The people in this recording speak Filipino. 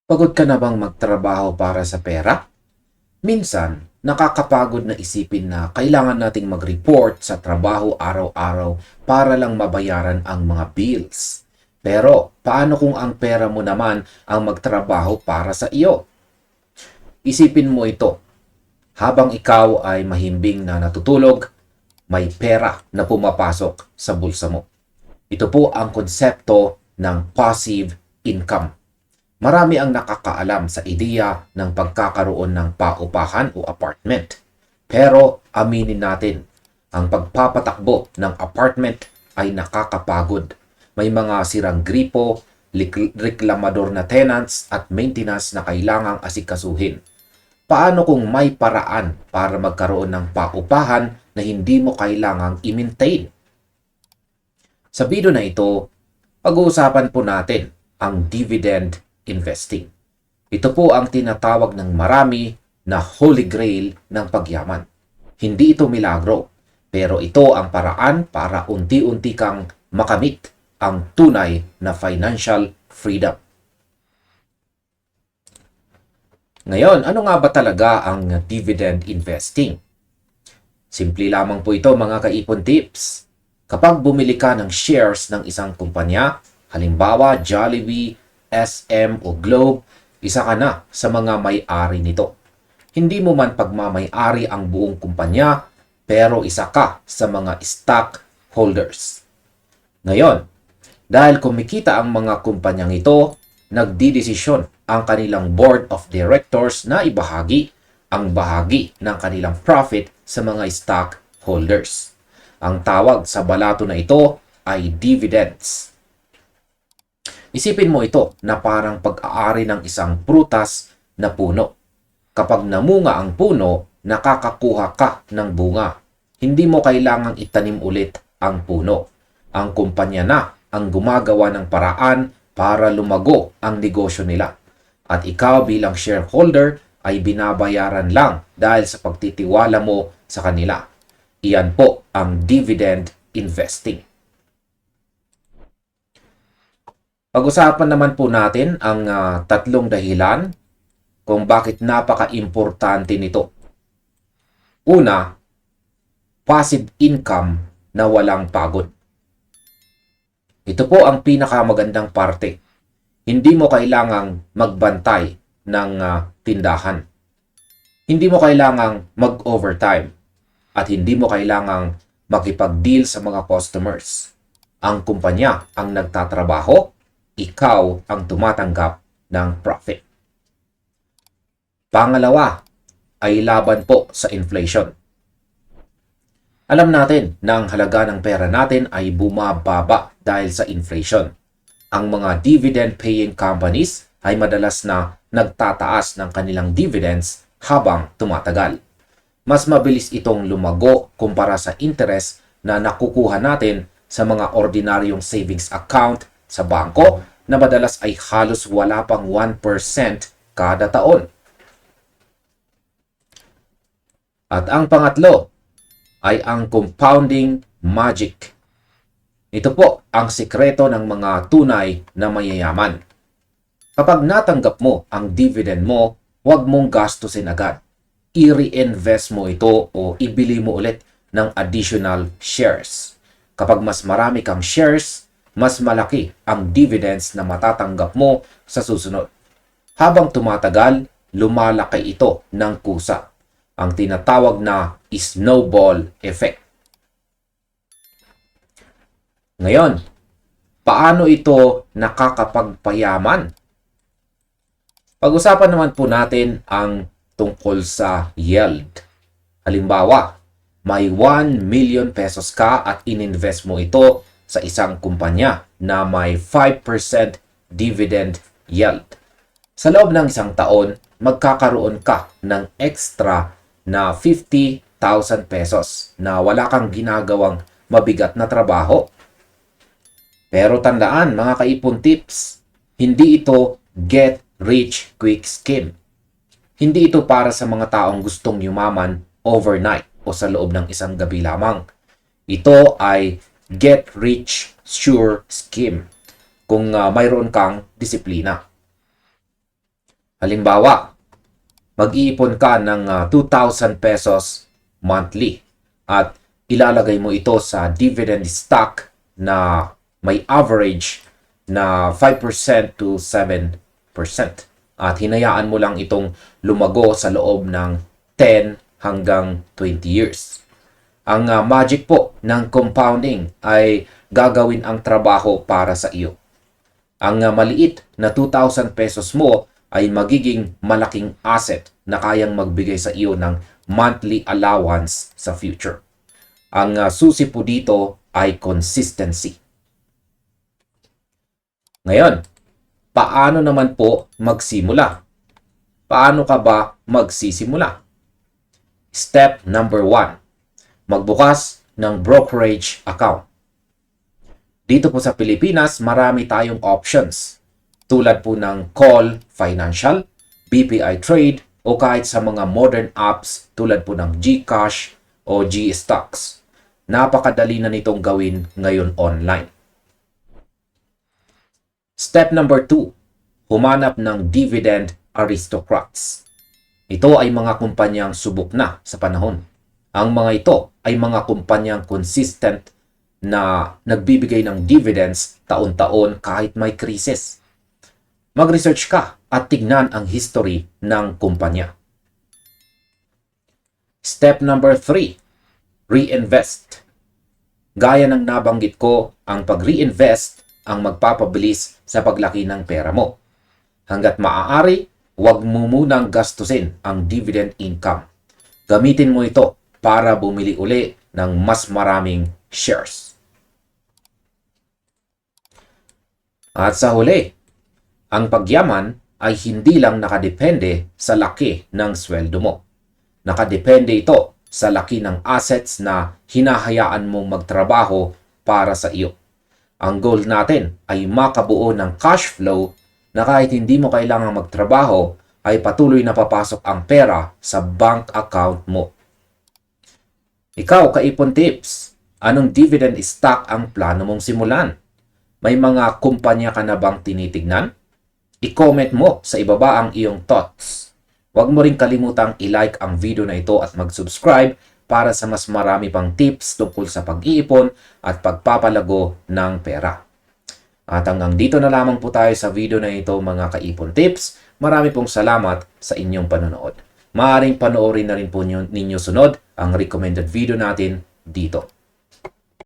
Pagod ka na bang magtrabaho para sa pera? Minsan, nakakapagod na isipin na kailangan nating mag-report sa trabaho araw-araw para lang mabayaran ang mga bills. Pero, paano kung ang pera mo naman ang magtrabaho para sa iyo? Isipin mo ito, habang ikaw ay mahimbing na natutulog, may pera na pumapasok sa bulsa mo. Ito po ang konsepto ng passive income. Marami ang nakakaalam sa ideya ng pagkakaroon ng paupahan o apartment. Pero aminin natin, ang pagpapatakbo ng apartment ay nakakapagod. May mga sirang gripo, reklamador na tenants at maintenance na kailangang asikasuhin. Paano kung may paraan para magkaroon ng paupahan na hindi mo kailangang i-maintain? Sa video na ito, pag-uusapan po natin ang dividend investing. Ito po ang tinatawag ng marami na holy grail ng pagyaman. Hindi ito milagro, pero ito ang paraan para unti-unti kang makamit ang tunay na financial freedom. Ngayon, ano nga ba talaga ang dividend investing? Simple lamang po ito mga kaipon tips. Kapag bumili ka ng shares ng isang kumpanya, halimbawa Jollibee, SM o Globe, isa ka na sa mga may-ari nito. Hindi mo man pagmamay-ari ang buong kumpanya, pero isa ka sa mga stockholders. Ngayon, dahil kumikita ang mga kumpanyang ito, nagdidesisyon ang kanilang board of directors na ibahagi ang bahagi ng kanilang profit sa mga stockholders. Ang tawag sa balato na ito ay dividends. Isipin mo ito na parang pag-aari ng isang prutas na puno. Kapag namunga ang puno, nakakakuha ka ng bunga. Hindi mo kailangang itanim ulit ang puno. Ang kumpanya na ang gumagawa ng paraan para lumago ang negosyo nila. At ikaw bilang shareholder ay binabayaran lang dahil sa pagtitiwala mo sa kanila. Iyan po ang dividend investing. Pag-usapan naman po natin ang tatlong dahilan kung bakit napaka-importante nito. Una, passive income na walang pagod. Ito po ang pinakamagandang parte. Hindi mo kailangang magbantay ng tindahan. Hindi mo kailangang mag-overtime. At hindi mo kailangang makipag-deal sa mga customers. Ang kumpanya ang nagtatrabaho, ikaw ang tumatanggap ng profit. Pangalawa ay laban po sa inflation. Alam natin na ang halaga ng pera natin ay bumababa dahil sa inflation. Ang mga dividend-paying companies ay madalas na nagtataas ng kanilang dividends habang tumatagal. Mas mabilis itong lumago kumpara sa interest na nakukuha natin sa mga ordinaryong savings account sa bangko na madalas ay halos wala pang 1% kada taon. At ang pangatlo ay ang compounding magic. Ito po ang sikreto ng mga tunay na mayayaman. Kapag natanggap mo ang dividend mo, huwag mong gastusin agad. I-reinvest mo ito o ibili mo ulit ng additional shares. Kapag mas marami kang shares, mas malaki ang dividends na matatanggap mo sa susunod. Habang tumatagal, lumalaki ito ng kusa. Ang tinatawag na snowball effect. Ngayon, paano ito nakakapagpayaman? Pag-usapan naman po natin ang tungkol sa yield. Halimbawa, may 1 million pesos ka at ininvest mo ito sa isang kumpanya na may 5% dividend yield. Sa loob ng isang taon, magkakaroon ka ng extra na 50,000 pesos na wala kang ginagawang mabigat na trabaho. Pero tandaan mga kaipon tips, hindi ito get rich quick scheme. Hindi ito para sa mga taong gustong yumaman overnight o sa loob ng isang gabi lamang. Ito ay get rich sure scheme kung mayroon kang disiplina. Halimbawa, mag-iipon ka ng 2,000 pesos monthly at ilalagay mo ito sa dividend stock na may average na 5% to 7%. At hinayaan mo lang itong lumago sa loob ng 10 hanggang 20 years. Ang magic po ng compounding ay gagawin ang trabaho para sa iyo. Ang maliit na 2,000 pesos mo ay magiging malaking asset na kayang magbigay sa iyo ng monthly allowance sa future. Ang susi po dito ay consistency. Ngayon, paano naman po magsimula? Paano ka ba magsisimula? Step number 1. Magbukas ng brokerage account. Dito po sa Pilipinas, marami tayong options. Tulad po ng Call Financial, BPI Trade, o kahit sa mga modern apps tulad po ng GCash o GStocks. Napakadali na nitong gawin ngayon online. Step number 2. Humanap ng dividend aristocrats. Ito ay mga kumpanyang subok na sa panahon. Ang mga ito ay mga kumpanyang consistent na nagbibigay ng dividends taon-taon kahit may krisis. Mag-research ka at tignan ang history ng kumpanya. Step number 3. Reinvest. Gaya ng nabanggit ko, ang pag-reinvest ang magpapabilis sa paglaki ng pera mo. Hanggat maaari, huwag mo munang gastusin ang dividend income. Gamitin mo ito para bumili uli ng mas maraming shares. At sa huli, ang pagyaman ay hindi lang nakadepende sa laki ng sweldo mo. Nakadepende ito sa laki ng assets na hinahayaan mong magtrabaho para sa iyo. Ang goal natin ay makabuo ng cash flow na kahit hindi mo kailangang magtrabaho ay patuloy na papasok ang pera sa bank account mo. Ikaw, Kaipon Tips, anong dividend stock ang plano mong simulan? May mga kumpanya ka na bang tinitignan? I-comment mo sa ibaba ang iyong thoughts. Huwag mo rin kalimutang i-like ang video na ito at mag-subscribe para sa mas marami pang tips tungkol sa pag-iipon at pagpapalago ng pera. At hanggang dito na lamang po tayo sa video na ito mga Kaipon Tips. Marami pong salamat sa inyong panonood. Maaaring panoorin na rin po ninyo sunod ang recommended video natin dito.